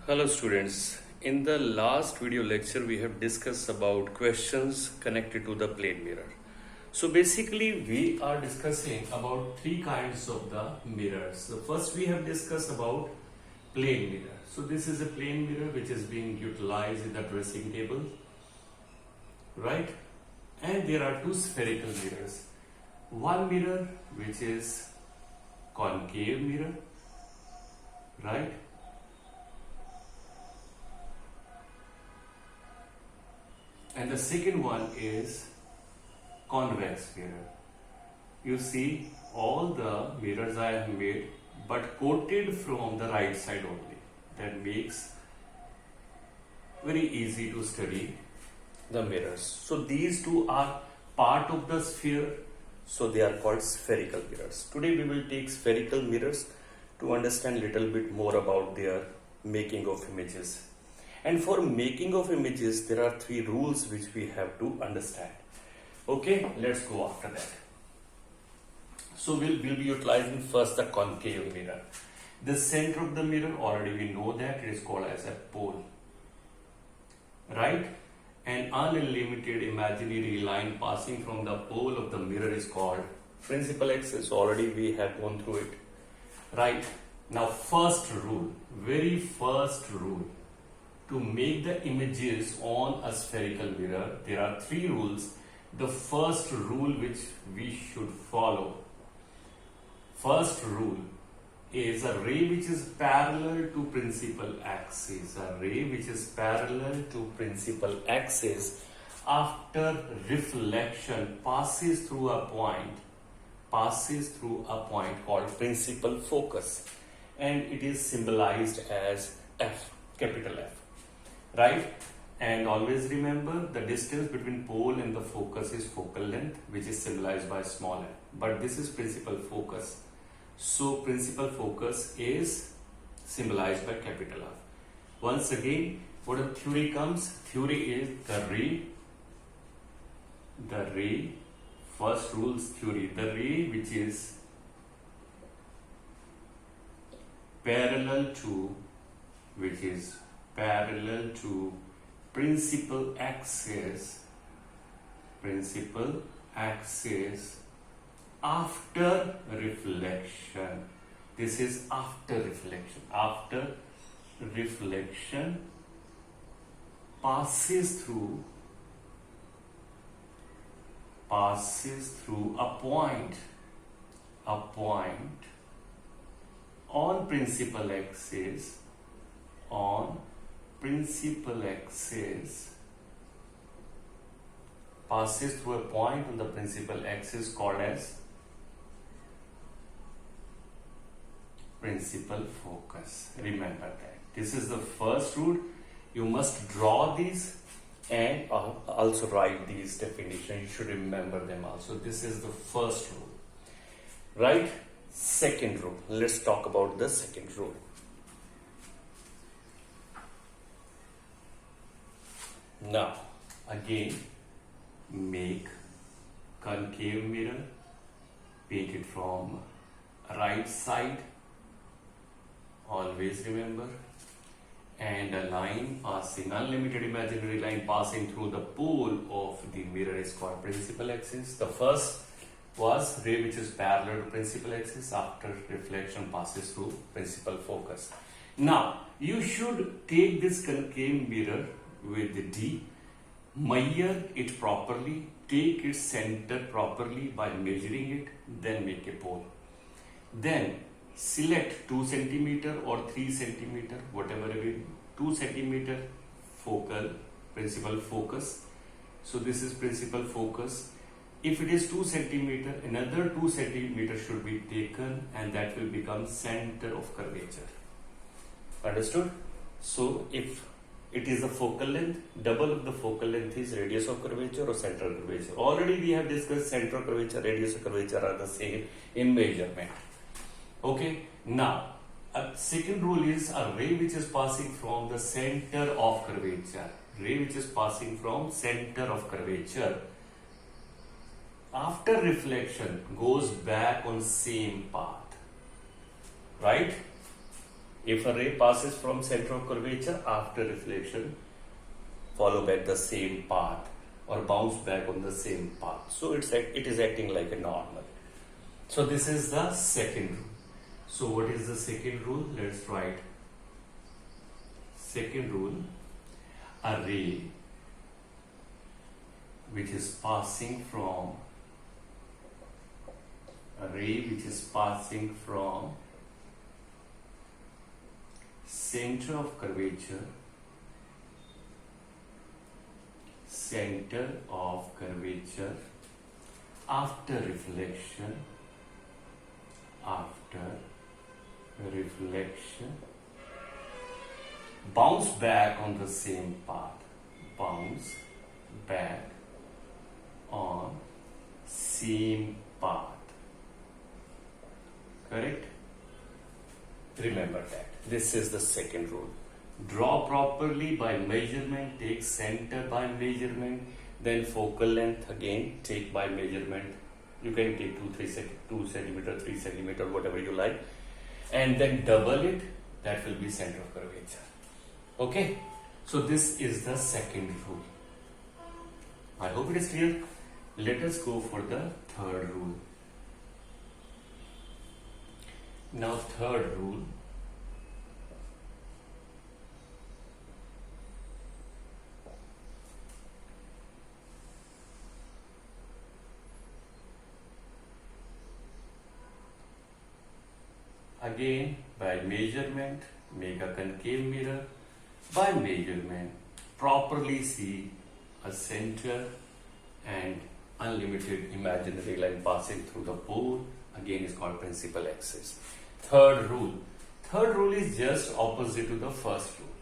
Hello students, in the last video lecture we have discussed about questions connected to the plane mirror. So basically we are discussing about three kinds of the mirrors. The first we have discussed about plane mirror. So this is a plane mirror which is being utilized in the dressing table, right? And there are two spherical mirrors. One mirror which is concave mirror, right? And the second one is convex mirror. You see all the mirrors I have made but coated from the right side only. That makes very easy to study the mirrors. So these two are part of the sphere, so they are called spherical mirrors. Today we will take spherical mirrors to understand a little bit more about their making of images. And for making of images, there are three rules which we have to understand. Okay, let's go after that. So we'll be utilizing first the concave mirror. The center of the mirror, already we know that it is called as a pole, right? An unlimited imaginary line passing from the pole of the mirror is called principal axis. Already we have gone through it, right? Now first rule, very first rule. To make the images on a spherical mirror, there are three rules. The first rule which we should follow. First rule is a ray which is parallel to principal axis. A ray which is parallel to principal axis after reflection passes through a point called principal focus, and it is symbolized as F, capital F. Right? And always remember the distance between pole and the focus is focal length, which is symbolized by small f. But this is principal focus. So principal focus is symbolized by capital F. Once again, what a theory comes? Theory is the ray, first rules theory, the ray which is parallel to principal axis after reflection. This is after reflection. After reflection passes through a point on principal axis passes through a point on the principal axis called as principal focus. Remember that. This is the first rule. You must draw these and also write these definitions. You should remember them also. This is the first rule. Right? Second rule. Let's talk about the second rule. Now, again, make concave mirror, paint it from right side, always remember, and a line passing, unlimited imaginary line passing through the pole of the mirror is called principal axis. The first was ray which is parallel to principal axis after reflection passes through principal focus. Now, you should take this concave mirror with the D, measure it properly, take its center properly by measuring it, then make a pole. Then select 2 cm or 3 cm, whatever it is, 2 cm focal, principal focus. So this is principal focus. If it is 2 cm, another 2 cm should be taken, and that will become center of curvature. Understood? So if it is the focal length, double of the focal length is radius of curvature or center of curvature. Already we have discussed center of curvature, radius of curvature are the same in measurement. Okay, now a second rule is a ray which is passing from the center of curvature. Ray which is passing from center of curvature after reflection goes back on same path, right? If a ray passes from center of curvature after reflection, follow back the same path or bounce back on the same path. So it is acting like a normal. So this is the second rule. So what is the second rule? Let's write. Second rule, a ray which is passing from center of curvature after reflection bounce back on the same path, correct? Remember that. This is the second rule. Draw properly by measurement, take center by measurement, then focal length again, take by measurement. You can take 2 centimeter, 3 centimeter, whatever you like, and then double it. That will be center of curvature. Okay? So this is the second rule. I hope it is clear. Let us go for the third rule. Now, third rule. Again, by measurement, make a concave mirror. By measurement, properly see a center and unlimited imaginary line passing through the pore. Again, is called principal axis. Third rule. Third rule is just opposite to the first rule.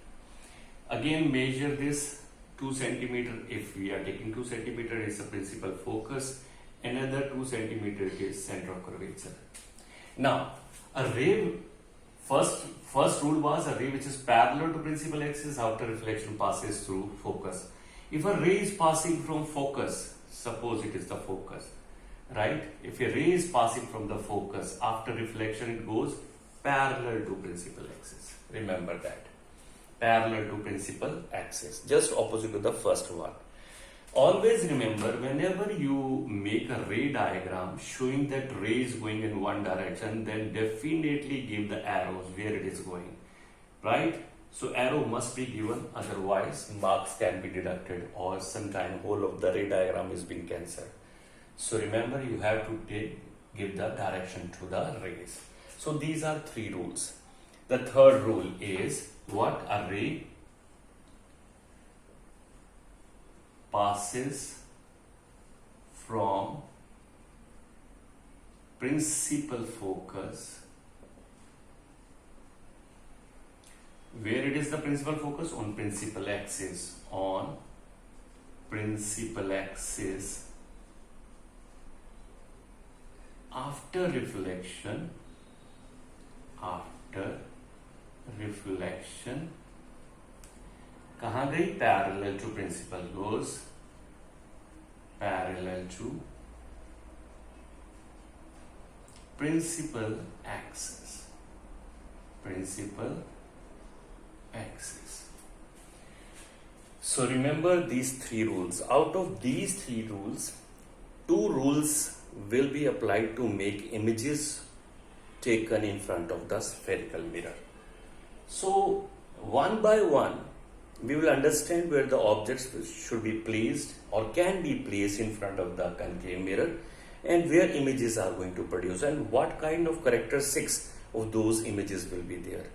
Again, measure this 2 centimeter. If we are taking 2 centimeter is the principal focus. Another 2 centimeter is center of curvature. Now, a ray, first rule was a ray which is parallel to principal axis after reflection passes through focus. If a ray is passing from focus, suppose it is the focus, right? If a ray is passing from the focus after reflection, it goes parallel to principal axis. Remember that. Parallel to principal axis, just opposite to the first one. Always remember, whenever you make a ray diagram showing that ray is going in one direction, then definitely give the arrows where it is going, right? So arrow must be given, otherwise marks can be deducted or sometime whole of the ray diagram is being cancelled. So remember, you have to give the direction to the rays. So these are three rules. The third rule is what? A ray passes from principal focus. Where it is the principal focus? On principal axis. On principal axis. After reflection. कहाँ गई? Parallel to principal, goes parallel to principal axis. So remember these three rules. Out of these three rules, two rules will be applied to make images taken in front of the spherical mirror. So one by one, we will understand where the objects should be placed or can be placed in front of the concave mirror and where images are going to produce and what kind of characteristics of those images will be there.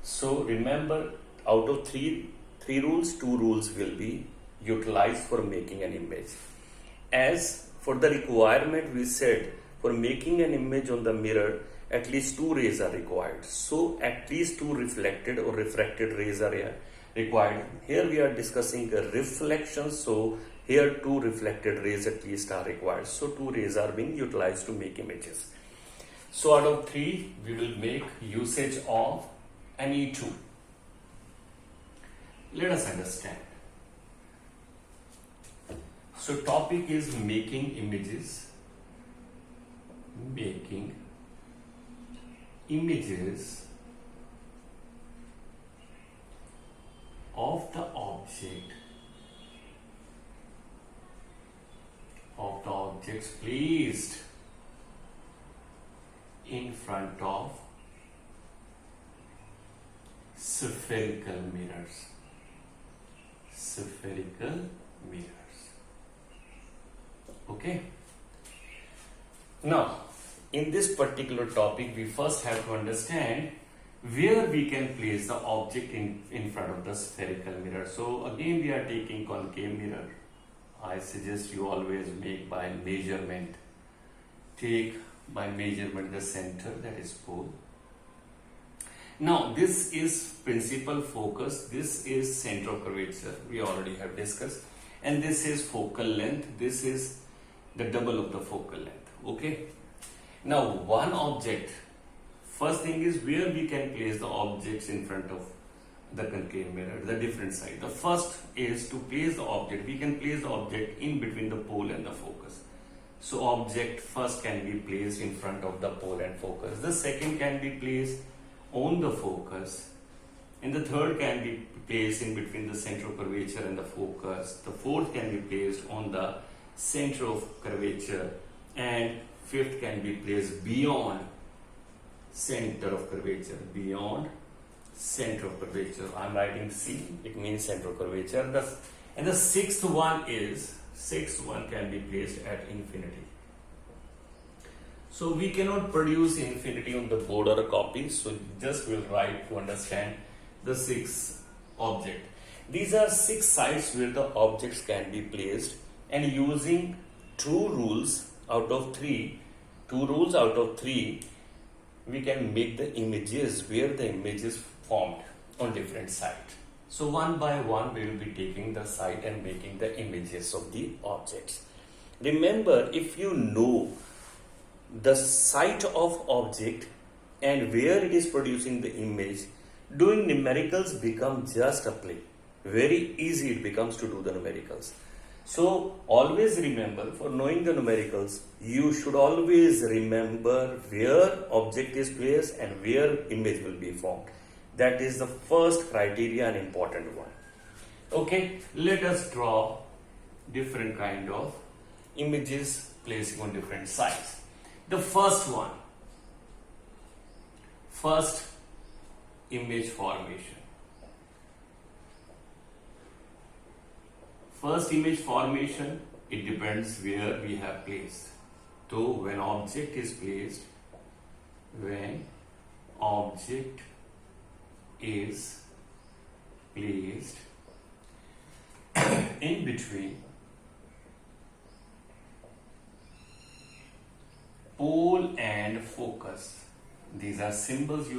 So remember, out of three rules, two rules will be utilized for making an image. As for the requirement, we said for making an image on the mirror, at least two rays are required. So at least two reflected or refracted rays are required. Here we are discussing a reflection, so here two reflected rays at least are required. So two rays are being utilized to make images. So out of three, we will make usage of any two. Let us understand. So topic is making images. Making images objects placed in front of spherical mirrors. Spherical mirrors. Okay. Now, in this particular topic, we first have to understand where we can place the object in front of the spherical mirror. So again, we are taking concave mirror. I suggest you always make by measurement. Take by measurement the center, that is pole. Now this is principal focus, this is center of curvature, we already have discussed, and this is focal length, this is the double of the focal length. Okay. Now one object, first thing is where we can place the objects in front of the concave mirror, the different side. The first is to place the object. We can place the object in between the pole and the focus. So object first can be placed in front of the pole and focus. The second can be placed on the focus, and the third can be placed in between the center of curvature and the focus. The fourth can be placed on the center of curvature, and fifth can be placed beyond center of curvature, beyond center of curvature. I'm writing C, it means center of curvature. And the sixth one can be placed at infinity. So we cannot produce infinity on the board or a copy, so just we'll write to understand the sixth object. These are 6 sites where the objects can be placed, and using two rules out of three, we can make the images where the image is formed on different sites. So one by one we will be taking the site and making the images of the objects. Remember, if you know the site of object and where it is producing the image, doing numericals become just a play. Very easy it becomes to do the numericals. So always remember, for knowing the numericals, you should always remember where object is placed and where image will be formed. That is the first criteria and important one. Okay, let us draw different kind of images placing on different sides. The first one, first image formation. First image formation, it depends where we have placed. So when object is placed, in between pole and focus. These are symbols you